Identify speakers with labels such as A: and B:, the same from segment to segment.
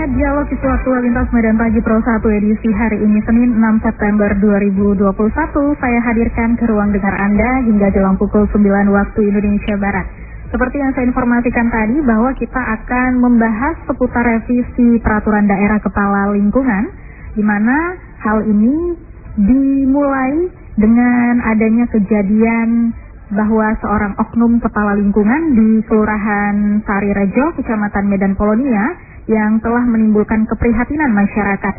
A: Dialog Isu Aktual Lintas Medan Pagi Pro 1 edisi hari ini Senin 6 September 2021 saya hadirkan ke ruang dengar Anda hingga jelang pukul 9 waktu Indonesia Barat. Seperti yang saya informasikan tadi bahwa kita akan membahas seputar revisi peraturan daerah kepala lingkungan, di mana hal ini dimulai dengan adanya kejadian bahwa seorang oknum kepala lingkungan di Kelurahan Sarirejo, Kecamatan Medan Polonia yang telah menimbulkan keprihatinan masyarakat.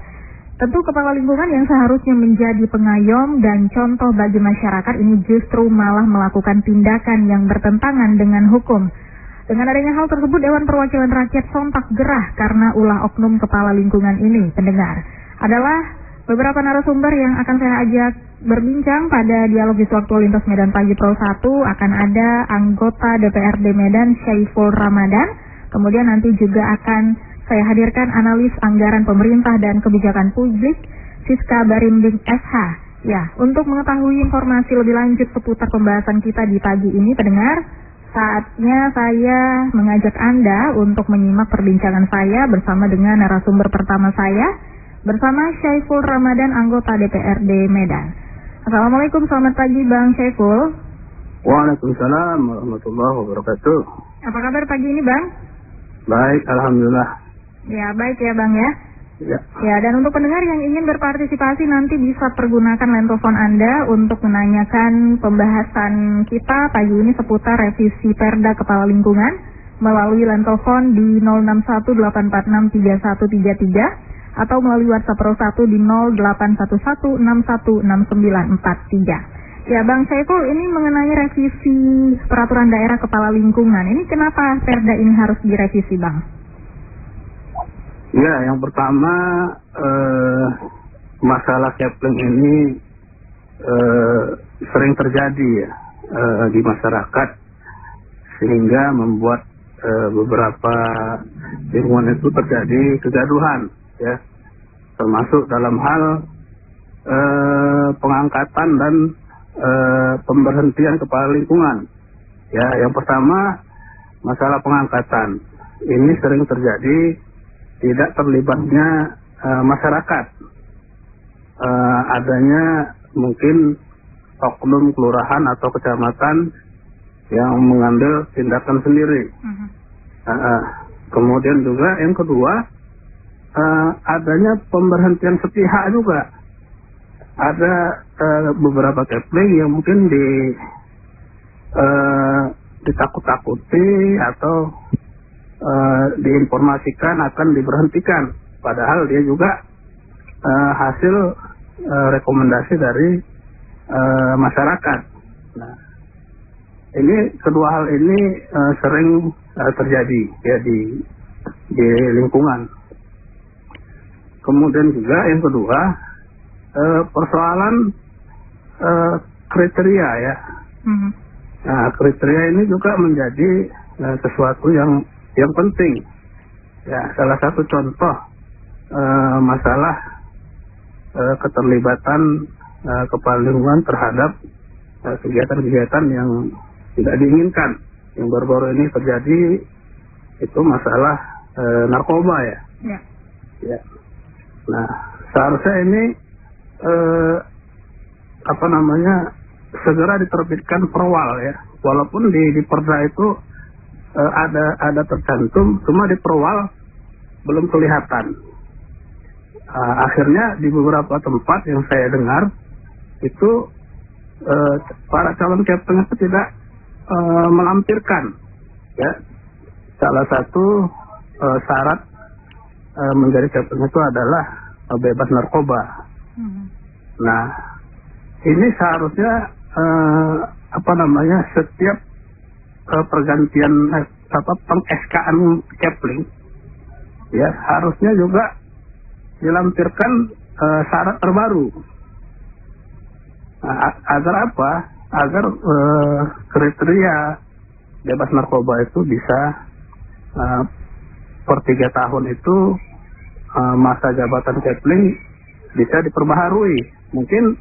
A: Tentu kepala lingkungan yang seharusnya menjadi pengayom dan contoh bagi masyarakat ini justru malah melakukan tindakan yang bertentangan dengan hukum. Dengan adanya hal tersebut, Dewan Perwakilan Rakyat sontak gerah karena ulah oknum kepala lingkungan ini. Pendengar, adalah beberapa narasumber yang akan saya ajak berbincang pada Dialog Isu Aktual Lintas Medan Pagi Pro 1. Akan ada anggota DPRD Medan Syaiful Ramadan. Kemudian nanti juga akan saya hadirkan analis anggaran pemerintah dan kebijakan publik Siska Barimbing SH. Ya, untuk mengetahui informasi lebih lanjut seputar pembahasan kita di pagi ini, pendengar, saatnya saya mengajak Anda untuk menyimak perbincangan saya bersama dengan narasumber pertama saya, bersama Syaiful Ramadan, anggota DPRD Medan. Assalamualaikum, selamat pagi Bang Syaiful.
B: Waalaikumsalam warahmatullahi wabarakatuh.
A: Apa kabar pagi ini Bang?
B: Baik, alhamdulillah.
A: Ya, baik ya Bang ya.
B: Ya.
A: Ya, dan untuk pendengar yang ingin berpartisipasi nanti bisa pergunakan line telepon Anda untuk menanyakan pembahasan kita pagi ini seputar revisi Perda Kepala Lingkungan melalui line telepon di 0618463133 atau melalui WhatsApp Pro 1 di 0811616943. Ya Bang Syaiful, ini mengenai revisi peraturan daerah kepala lingkungan. Ini kenapa Perda ini harus direvisi Bang?
B: Ya, yang pertama masalah kepling ini sering terjadi ya di masyarakat, sehingga membuat beberapa lingkungan itu terjadi kegaduhan, ya, termasuk dalam hal pengangkatan dan pemberhentian kepala lingkungan. Ya, yang pertama masalah pengangkatan ini sering terjadi tidak terlibatnya masyarakat, adanya mungkin oknum kelurahan atau kecamatan yang mengambil tindakan sendiri. Kemudian juga yang kedua, adanya pemberhentian sepihak juga. Ada beberapa kepling yang mungkin ditakut-takuti atau diinformasikan akan diberhentikan, padahal dia juga hasil rekomendasi dari masyarakat. Nah, ini kedua hal ini sering terjadi ya di lingkungan. Kemudian juga yang kedua, persoalan kriteria ya. Nah, kriteria ini juga menjadi sesuatu yang penting. Ya, salah satu contoh masalah keterlibatan kepala lingkungan terhadap kegiatan-kegiatan yang tidak diinginkan. Yang baru-baru ini terjadi itu masalah narkoba ya. Ya. Nah, seharusnya ini segera diterbitkan perwal ya. Walaupun di perda itu ada tercantum, cuma di perwal belum kelihatan. Akhirnya di beberapa tempat yang saya dengar itu para calon kapten itu tidak melampirkan ya. Salah satu syarat menjadi kapten itu adalah bebas narkoba. Nah, ini seharusnya setiap pergantian peng-SK-an Kepling ya harusnya juga dilampirkan syarat terbaru. Nah, agar apa? Agar kriteria bebas narkoba itu bisa per 3 tahun itu masa jabatan Kepling bisa diperbaharui. Mungkin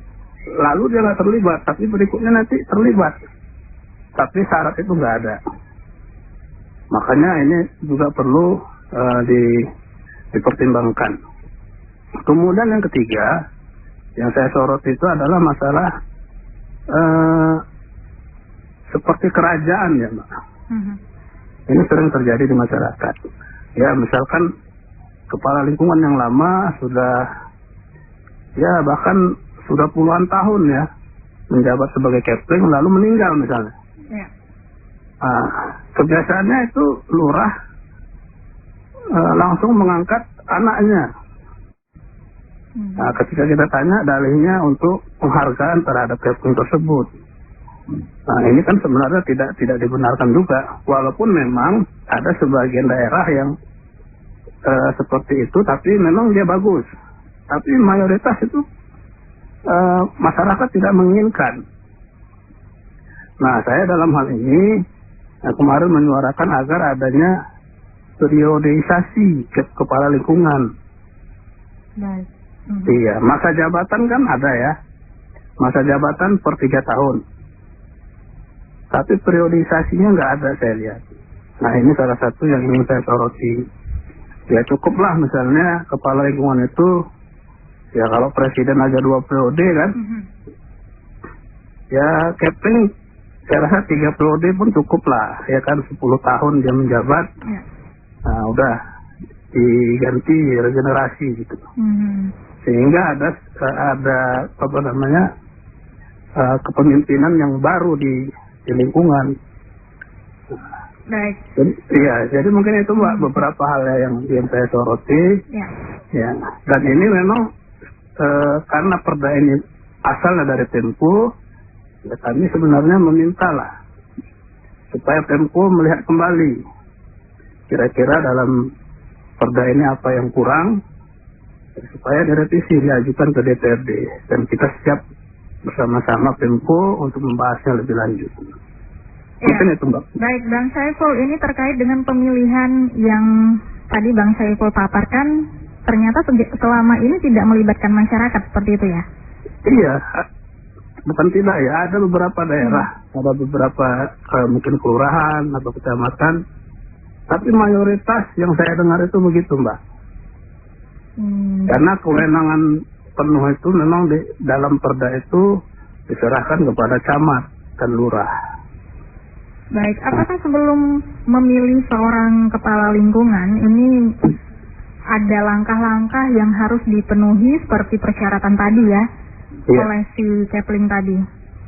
B: lalu dia nggak terlibat, tapi berikutnya nanti terlibat. Tapi syarat itu nggak ada. Makanya ini juga perlu dipertimbangkan. Kemudian yang ketiga yang saya sorot itu adalah masalah seperti kerajaan ya Mbak. Ini sering terjadi di masyarakat. Ya misalkan kepala lingkungan yang lama sudah ya bahkan sudah puluhan tahun ya menjabat sebagai Kepling lalu meninggal misalnya.
A: Ya.
B: Kebiasaannya itu lurah langsung mengangkat anaknya. Nah, ketika kita tanya dalihnya untuk penghargaan terhadap Kepling tersebut. Nah, ini kan sebenarnya tidak dibenarkan juga, walaupun memang ada sebagian daerah yang seperti itu, tapi memang dia bagus. Tapi mayoritas itu masyarakat tidak menginginkan. Nah, saya dalam hal ini kemarin menyuarakan agar adanya periodisasi kepala lingkungan.
A: Baik.
B: Iya, masa jabatan kan ada ya. Masa jabatan per 3 tahun. Tapi periodisasinya nggak ada saya lihat. Nah, ini salah satu yang ingin saya soroti. Ya cukuplah misalnya kepala lingkungan itu, ya kalau presiden aja 2 periode kan. Ya Kepling saya rasa 3 periode pun cukup lah. Ya kan 10 tahun dia menjabat. Nah, udah diganti regenerasi gitu. Sehingga ada apa namanya kepemimpinan yang baru di lingkungan.
A: Baik.
B: Jadi mungkin itu Mbak beberapa hal yang saya soroti. Ya. Dan ini memang karena perda ini asalnya dari Tempo, ya kami sebenarnya meminta lah supaya Tempo melihat kembali kira-kira dalam perda ini apa yang kurang supaya direvisi, diajukan ke DPRD, dan kita siap bersama-sama Tempo untuk membahasnya lebih lanjut. Mungkin itu Mbak.
A: Baik, Bang Saiful, ini terkait dengan pemilihan yang tadi Bang Saiful paparkan, ternyata selama ini tidak melibatkan masyarakat seperti itu ya?
B: Iya, bukan tidak ya, ada beberapa daerah, ada beberapa mungkin kelurahan atau kecamatan, tapi mayoritas yang saya dengar itu begitu Mbak. Karena kewenangan penuh itu memang di dalam perda itu diserahkan kepada camat dan lurah.
A: Baik, apakah sebelum memilih seorang kepala lingkungan ini ada langkah-langkah yang harus dipenuhi seperti persyaratan tadi ya, oleh si Kepling tadi?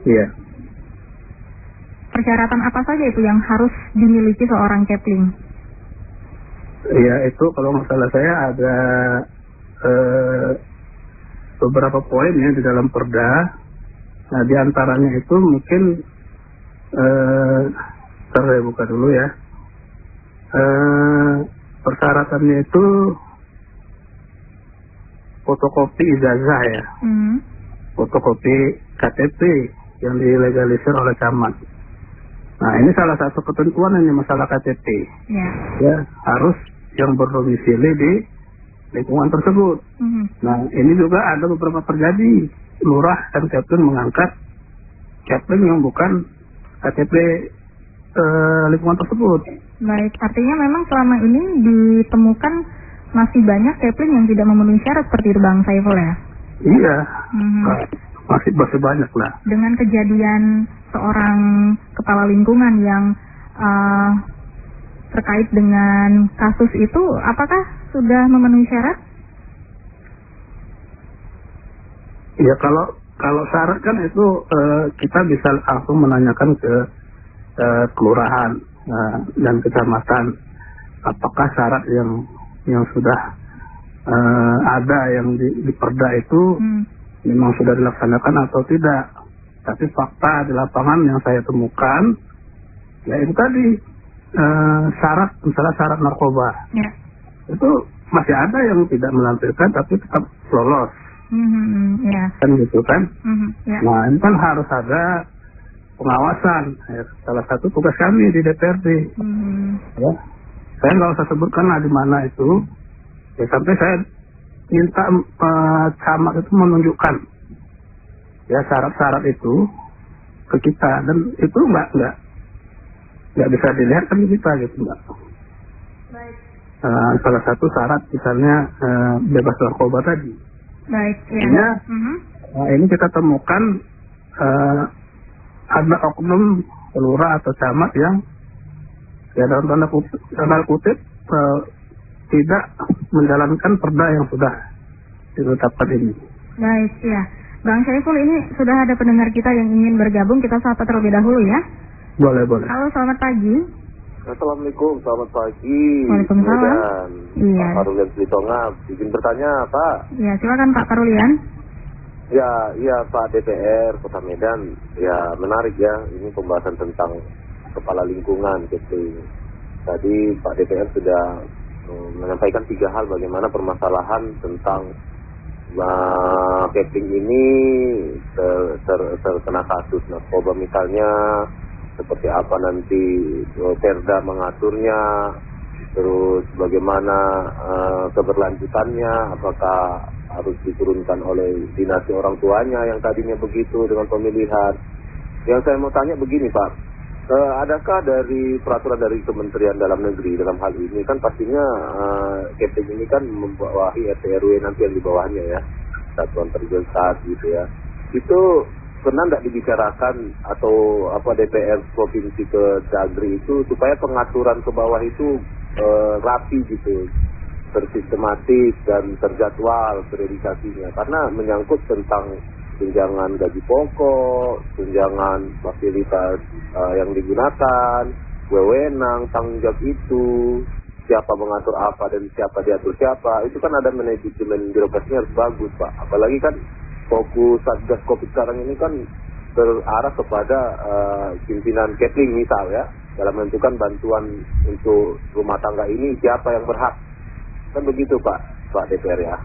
B: Iya.
A: Persyaratan apa saja itu yang harus dimiliki seorang Kepling?
B: Iya, itu kalau nggak salah saya ada beberapa poin ya di dalam perda. Nah, di antaranya itu mungkin saya buka dulu ya. Persyaratannya itu fotokopi ijazah ya, fotokopi KTP yang dilegalisir oleh camat. Nah, ini salah satu ketentuan ini masalah KTP. Ya, harus yang berdomisili di lingkungan tersebut. Nah, ini juga ada beberapa terjadi lurah dan Kepling mengangkat Kepling yang bukan KTP lingkungan tersebut.
A: Baik, artinya memang selama ini ditemukan masih banyak Kepling yang tidak memenuhi syarat seperti itu Bang Saiful ya?
B: Iya, masih banyak lah.
A: Dengan kejadian seorang kepala lingkungan yang terkait dengan kasus itu, apakah sudah memenuhi syarat?
B: Ya, kalau syarat kan itu kita bisa langsung menanyakan ke kelurahan dan kecamatan apakah syarat yang sudah ada yang di perda itu memang sudah dilaksanakan atau tidak. Tapi fakta di lapangan yang saya temukan ya itu tadi syarat, misalnya syarat narkoba itu masih ada yang tidak melampirkan tapi tetap lolos. Kan gitu kan. Nah, ini kan harus ada pengawasan. Ya, salah satu tugas kami di DPRD. Ya, saya nggak usah sebutkan lah di mana itu. Ya, sampai saya minta camat itu menunjukkan ya syarat-syarat itu ke kita, dan itu nggak bisa dilihat kan kita gitu Mbak.
A: Baik.
B: salah satu syarat misalnya bebas narkoba tadi.
A: Baik,
B: ya. Ini kita temukan ada oknum lurah atau camat yang ya dalam tanda kutip tidak menjalankan perda yang sudah ditetapkan ini.
A: Baik, ya. Bang Syaiful, ini sudah ada pendengar kita yang ingin bergabung, kita sapa terlebih dahulu ya.
B: Boleh.
A: Halo, selamat pagi.
C: Assalamualaikum, selamat pagi.
A: Waalaikumsalam. Iya.
C: Pak Parulian Selitonga, izin bertanya Pak.
A: Iya, silakan Pak Parulian.
C: Ya, iya Pak DPR Kota Medan. Ya, menarik ya, ini pembahasan tentang kepala lingkungan gitu. Tadi Pak DPR sudah menyampaikan 3 hal bagaimana permasalahan tentang catering ini terkena kasus narkoba misalnya, seperti apa nanti Perda mengaturnya, terus bagaimana keberlanjutannya, apakah harus diturunkan oleh dinasti orang tuanya yang tadinya begitu dengan pemilihan. Yang saya mau tanya begini Pak, adakah dari peraturan dari Kementerian Dalam Negeri dalam hal ini, kan pastinya catering ini kan membawahi RT RW nanti yang di bawahnya ya, satuan terdesak gitu ya, itu pernah tidak dibicarakan atau DPR Provinsi ke Dagri itu supaya pengaturan ke bawah itu rapi gitu, tersistematis dan terjadwal periodisasinya, karena menyangkut tentang tunjangan gaji pokok, tunjangan fasilitas yang digunakan, wewenang, tanggung jawab itu, siapa mengatur apa dan siapa diatur siapa, itu kan ada manajemen birokrasinya harus bagus Pak. Apalagi kan fokus Satgas Covid sekarang ini kan terarah kepada pimpinan catering misal ya, dalam menentukan bantuan untuk rumah tangga ini siapa yang berhak, kan begitu Pak DPR ya.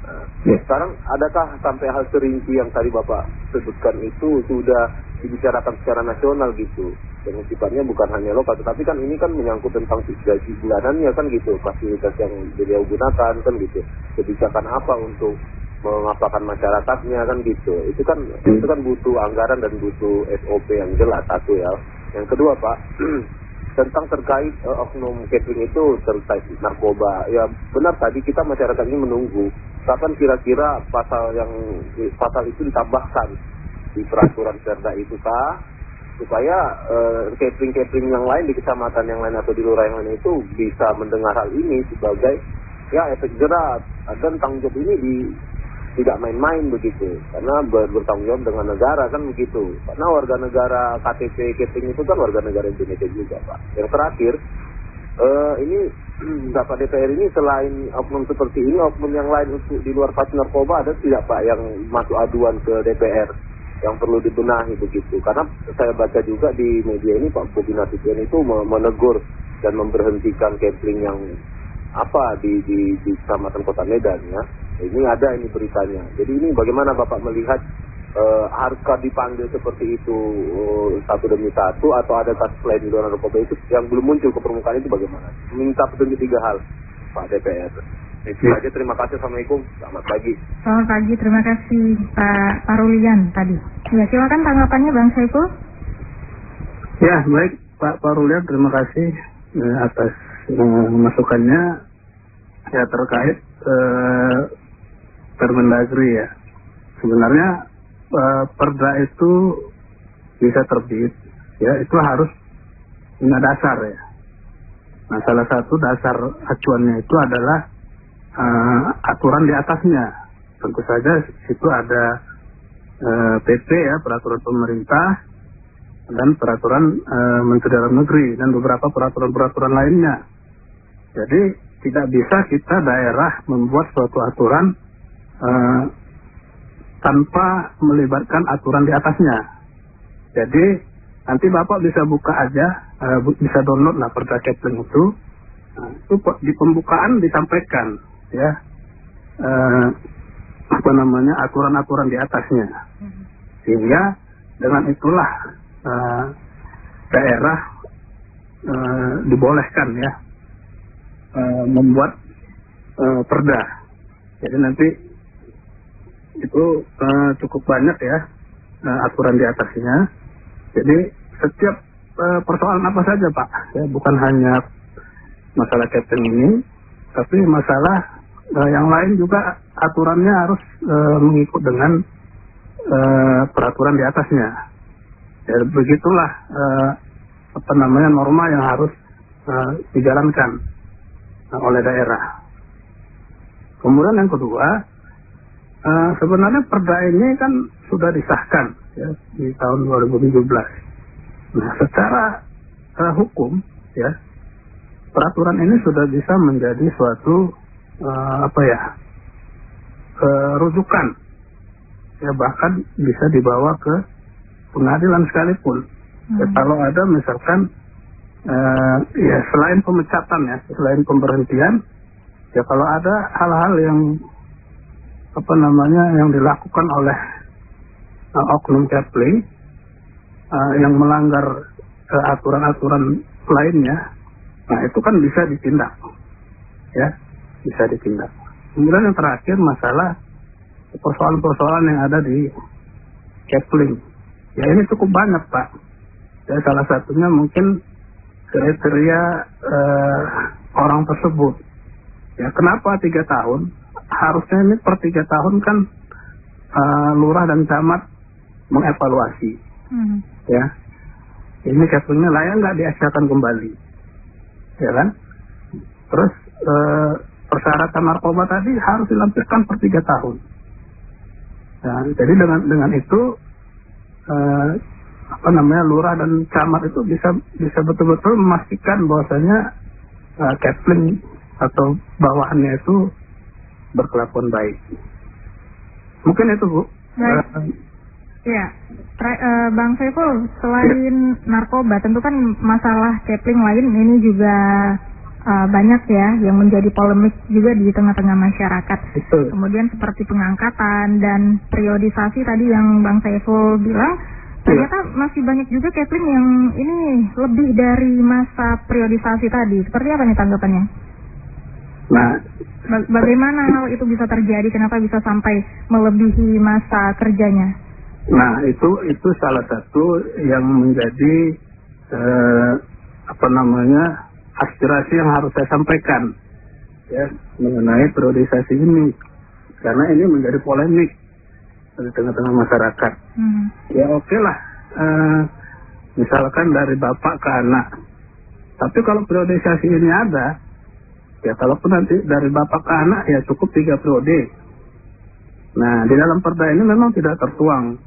C: Sekarang adakah sampai hal serinci yang tadi Bapak sebutkan itu sudah dibicarakan secara nasional gitu, yang sifatnya bukan hanya lokal, tetapi kan ini kan menyangkut tentang gaji bulanannya kan gitu, fasilitas yang beliau gunakan kan gitu, kebijakan apa untuk mengapakan masyarakatnya kan gitu, itu kan butuh anggaran dan butuh SOP yang jelas, satu ya. Yang kedua Pak, tentang terkait oknum catering itu terkait narkoba, ya benar tadi kita masyarakat ini menunggu kapan kira-kira pasal itu ditambahkan di peraturan Perda itu supaya catering yang lain di kecamatan yang lain atau di lurah yang lain itu bisa mendengar hal ini sebagai ya efek jerat, dan tanggung jawab ini tidak main-main begitu, karena bertanggung jawab dengan negara kan begitu, karena warga negara KTP catering itu kan warga negara Indonesia juga Pak. Yang terakhir, ini Bapak DPR ini selain oknum seperti ini, oknum yang lain untuk di luar kasus narkoba ada tidak Pak yang masuk aduan ke DPR yang perlu dibenahi begitu? Karena saya baca juga di media ini Pak Bobi Nasution itu menegur dan memberhentikan catering yang di Kecamatan Kota Medan ya. Ini ada ini beritanya. Jadi ini bagaimana Bapak melihat harus dipanggil seperti itu satu demi satu, atau ada kasus lain di luar narkoba itu yang belum muncul ke permukaan itu bagaimana? Minta petunjuk 3 hal Pak DPR. Itu saja, terima kasih. Assalamualaikum, selamat pagi.
A: Selamat pagi, terima kasih Pak Parulian tadi. Ya, silakan tanggapannya Bang Syaiful.
B: Ya, baik Pak Parulian, terima kasih atas masukannya ya terkait Permendagri ya. Sebenarnya perda itu bisa terbit ya, itu harus punya dasar ya. Nah, salah satu dasar acuannya itu adalah aturan di atasnya. Tentu saja itu ada PP ya, peraturan pemerintah, dan peraturan Menteri Dalam Negeri, dan beberapa peraturan-peraturan lainnya. Jadi tidak bisa kita daerah membuat suatu aturan tanpa melibatkan aturan di atasnya. Jadi nanti Bapak bisa buka aja, bisa download lah Perda Catering itu. Nah, itu di pembukaan disampaikan ya aturan-aturan di atasnya, sehingga dengan itulah daerah dibolehkan ya membuat perda. Jadi nanti itu cukup banyak ya aturan di atasnya. Jadi setiap persoalan apa saja Pak, ya, bukan hanya masalah catering ini, Tapi masalah yang lain juga aturannya harus mengikut dengan peraturan di atasnya. Ya, begitulah norma yang harus dijalankan oleh daerah. Kemudian yang kedua, sebenarnya perda ini kan sudah disahkan ya di tahun 2017. Nah, secara hukum ya, peraturan ini sudah bisa menjadi suatu rujukan ya, bahkan bisa dibawa ke pengadilan sekalipun. Ya, kalau ada misalkan ya selain pemecatan ya, selain pemberhentian, ya kalau ada hal-hal yang yang dilakukan oleh oknum Kepling yang melanggar aturan-aturan lainnya, nah itu kan bisa ditindak, ya bisa ditindak. Kemudian yang terakhir masalah persoalan-persoalan yang ada di Kepling, ya ini cukup banyak Pak. Ya, salah satunya mungkin kriteria orang tersebut. Ya kenapa 3 tahun? Harusnya ini per 3 tahun kan lurah dan camat mengevaluasi. Ya, ini Keplingnya layak nggak diaksakan kembali, ya kan? Terus persyaratan narkoba tadi harus dilampirkan per 3 tahun. Nah, jadi dengan itu lurah dan camat itu bisa betul-betul memastikan bahwasanya Kepling atau bawahannya itu berkelakuan baik. Mungkin itu Bu.
A: Ya, Bang Saiful, selain narkoba, tentu kan masalah Kepling lain ini juga banyak ya yang menjadi polemik juga di tengah-tengah masyarakat.
B: Betul.
A: Kemudian seperti pengangkatan dan periodisasi tadi yang Bang Saiful bilang, ternyata masih banyak juga Kepling yang ini lebih dari masa periodisasi tadi. Seperti apa nih tanggapannya?
B: Nah,
A: bagaimana hal itu bisa terjadi? Kenapa bisa sampai melebihi masa kerjanya?
B: Nah, itu salah satu yang menjadi aspirasi yang harus saya sampaikan ya mengenai periodisasi ini, karena ini menjadi polemik di tengah-tengah masyarakat. Ya oke lah, misalkan dari bapak ke anak. Tapi kalau periodisasi ini ada, ya kalaupun nanti dari bapak ke anak ya cukup 3 periode. Nah, di dalam perda ini memang tidak tertuang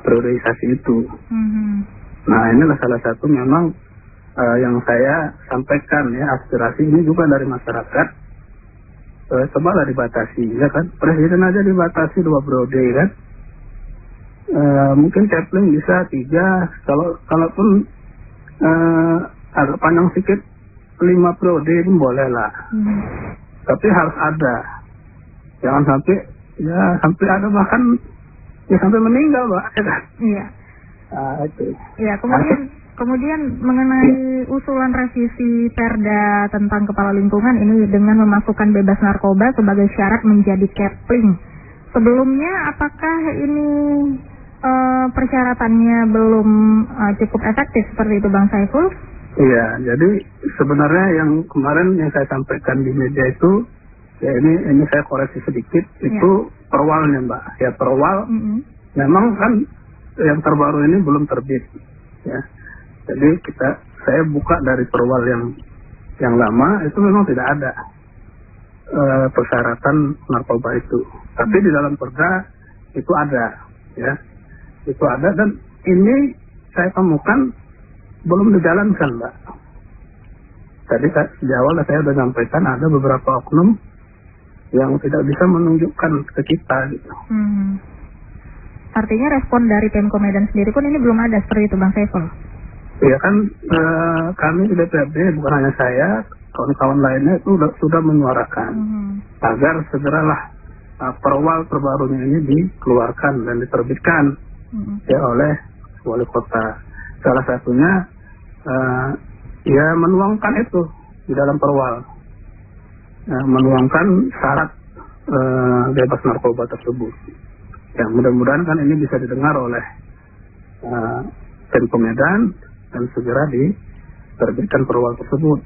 B: periodisasi itu. Nah, inilah salah satu memang yang saya sampaikan ya, aspirasi ini juga dari masyarakat. Cobalah dibatasi, ya kan? Presiden aja dibatasi 2 periode, kan? Mungkin Kepling bisa 3, kalaupun agak panjang sedikit 5 periode pun boleh lah. Tapi harus ada, jangan sampai ada bahkan ya sampai meninggal, Pak.
A: Iya.
B: Itu.
A: Ya, kemudian mengenai usulan revisi Perda tentang kepala lingkungan ini dengan memasukkan bebas narkoba sebagai syarat menjadi Kepling. Sebelumnya apakah ini persyaratannya belum cukup efektif seperti itu Bang Saiful?
B: Iya, jadi sebenarnya yang kemarin yang saya sampaikan di media itu, ya ini saya koreksi sedikit, itu perwalnya Mbak. Ya perwal, memang kan yang terbaru ini belum terbit, ya. Jadi saya buka dari perwal yang lama, itu memang tidak ada persyaratan narkoba itu. Tapi di dalam perda itu ada, ya. Itu ada, dan ini saya temukan belum dijalankan, Mbak. Tadi di awal saya sudah sampaikan ada beberapa oknum yang tidak bisa menunjukkan ke kita, gitu.
A: Artinya respon dari Pemko Medan sendiri pun ini belum ada seperti itu, Bang Saiful?
B: Ya kan, kami di DPRD, bukan hanya saya, kawan-kawan lainnya itu sudah menyuarakan agar segeralah perwal terbarunya ini dikeluarkan dan diterbitkan ya oleh wali kota. Salah satunya ya menuangkan itu di dalam perwal, menuangkan syarat bebas narkoba tersebut. Ya mudah-mudahan kan ini bisa didengar oleh Pemko Medan dan segera diterbitkan perwal tersebut.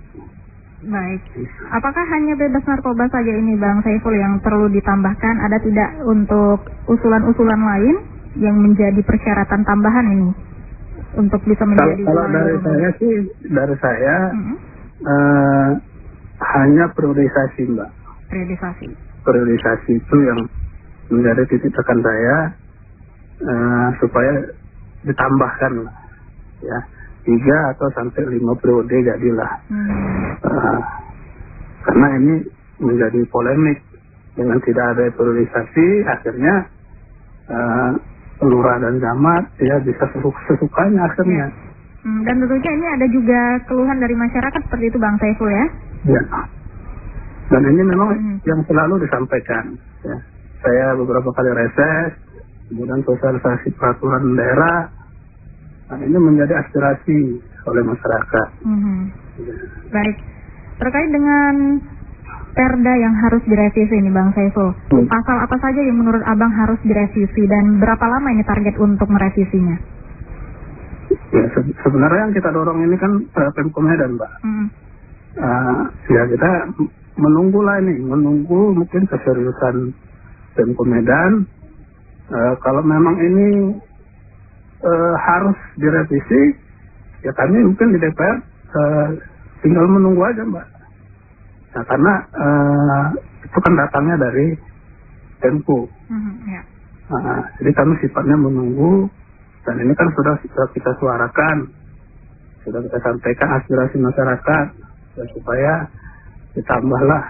A: Baik. Apakah hanya bebas narkoba saja ini Bang Saiful yang perlu ditambahkan? Ada tidak untuk usulan-usulan lain yang menjadi persyaratan tambahan ini untuk bisa menjadi?
B: Kalau dari saya hanya priorisasi, Mbak. Priorisasi itu yang menjadi titik tekan saya, supaya ditambahkan lah, ya 3 atau sampai 5 periode jadilah. Karena ini menjadi polemik dengan tidak ada priorisasi, akhirnya lurah dan camat ya bisa sesukanya akhirnya.
A: Dan tentunya ini ada juga keluhan dari masyarakat seperti itu Bang Saiful ya?
B: Ya. Dan ini memang yang selalu disampaikan. Ya. Saya beberapa kali reses, kemudian sosialisasi peraturan daerah. Nah, ini menjadi aspirasi oleh masyarakat.
A: Baik. Terkait dengan Perda yang harus direvisi ini Bang Saiful, pasal apa saja yang menurut Abang harus direvisi dan berapa lama ini target untuk merevisinya?
B: Ya, sebenarnya yang kita dorong ini kan Pemko Medan, Mbak. Ya kita menunggu mungkin keseriusan Pemko Medan. Kalau memang ini harus direvisi, ya kami mungkin di DPR tinggal menunggu aja, Mbak. Nah, karena itu kan datangnya dari Pemko. Jadi kami sifatnya menunggu, dan ini kan sudah kita suarakan, sudah kita sampaikan aspirasi masyarakat, ya, supaya ditambahlah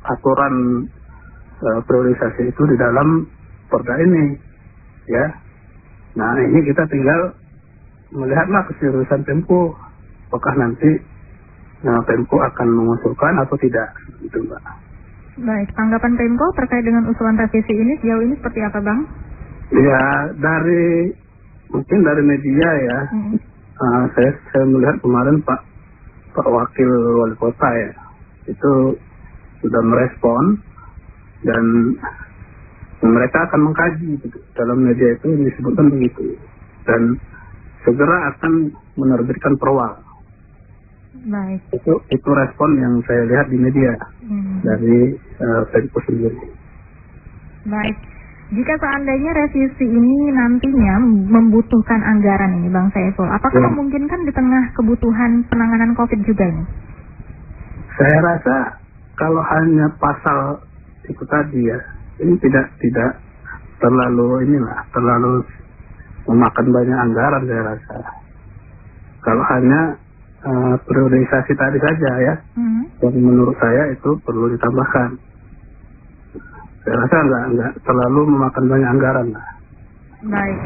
B: aturan priorisasi itu di dalam Perda ini, ya. Nah, ini kita tinggal melihatlah keseriusan Pemko, apakah nanti Pemko akan mengusulkan atau tidak, gitu Mbak.
A: Baik, tanggapan Pemko terkait dengan usulan revisi ini sejauh ini seperti apa Bang?
B: Ya, mungkin dari media ya, saya melihat kemarin Pak Wakil Wali Kota ya, itu sudah merespon dan mereka akan mengkaji gitu. Dalam media itu disebutkan begitu, dan segera akan menerbitkan perwal.
A: Baik.
B: Itu respon yang saya lihat di media dari Pemko sendiri.
A: Baik. Jika seandainya revisi ini nantinya membutuhkan anggaran ini Bang Saiful, apakah memungkinkan di tengah kebutuhan penanganan COVID juga ini?
B: Saya rasa kalau hanya pasal itu tadi ya, ini tidak terlalu memakan banyak anggaran saya rasa. Kalau hanya priorisasi tadi saja ya, yang menurut saya itu perlu ditambahkan. Saya rasa nggak terlalu memakan banyak anggaran lah.
A: Baik.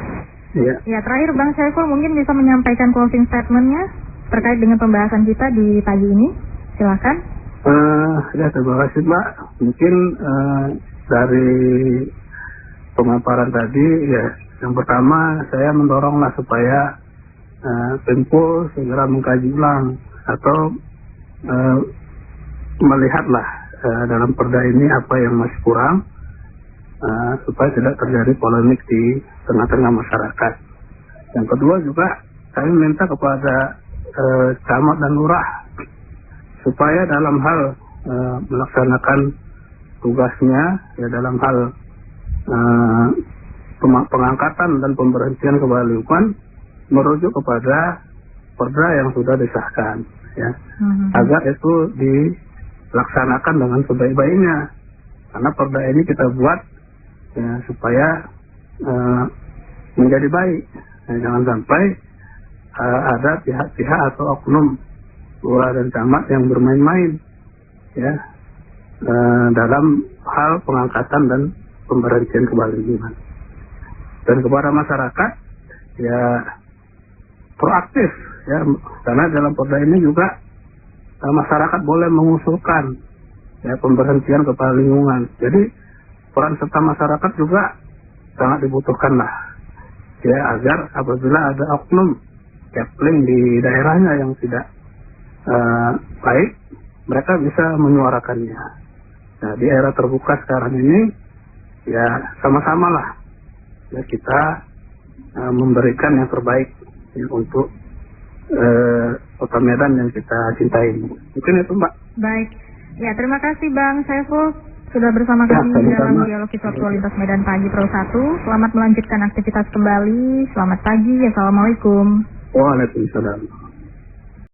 B: Ya.
A: Ya, terakhir Bang Saiful mungkin bisa menyampaikan closing statement-nya terkait dengan pembahasan kita di pagi ini. Silakan.
B: Ya, terima kasih Mbak. Mungkin dari pemaparan tadi ya, yang pertama saya mendoronglah supaya Pemko segera mengkaji ulang atau melihatlah dalam Perda ini apa yang masih kurang, supaya tidak terjadi polemik di tengah-tengah masyarakat. Yang kedua juga kami minta kepada camat dan lurah supaya dalam hal melaksanakan tugasnya ya, dalam hal pengangkatan dan pemberhentian kepala lingkungan merujuk kepada Perda yang sudah disahkan ya, agar itu dilaksanakan dengan sebaik-baiknya. Karena Perda ini kita buat ya, supaya menjadi baik. Nah, jangan sampai ada pihak-pihak atau oknum lurah dan camat yang bermain-main ya dalam hal pengangkatan dan pemberhentian kepala lingkungan. Dan kepada masyarakat ya proaktif ya, karena dalam Perda ini juga masyarakat boleh mengusulkan ya pemberhentian kepala lingkungan. Jadi peran serta masyarakat juga sangat dibutuhkan lah ya, agar apabila ada oknum kepling di daerahnya yang tidak baik, mereka bisa menyuarakannya. Nah, di era terbuka sekarang ini ya sama-sama lah ya, kita memberikan yang terbaik ya, untuk Kota Medan yang kita cintai. Mungkin itu Mbak.
A: Baik. Ya, terima kasih Bang Saiful sudah bersama kami dalam dialog isu aktualitas Medan Pagi Pro 1. Selamat melanjutkan aktivitas kembali. Selamat pagi. Assalamualaikum.
B: Waalaikumsalam.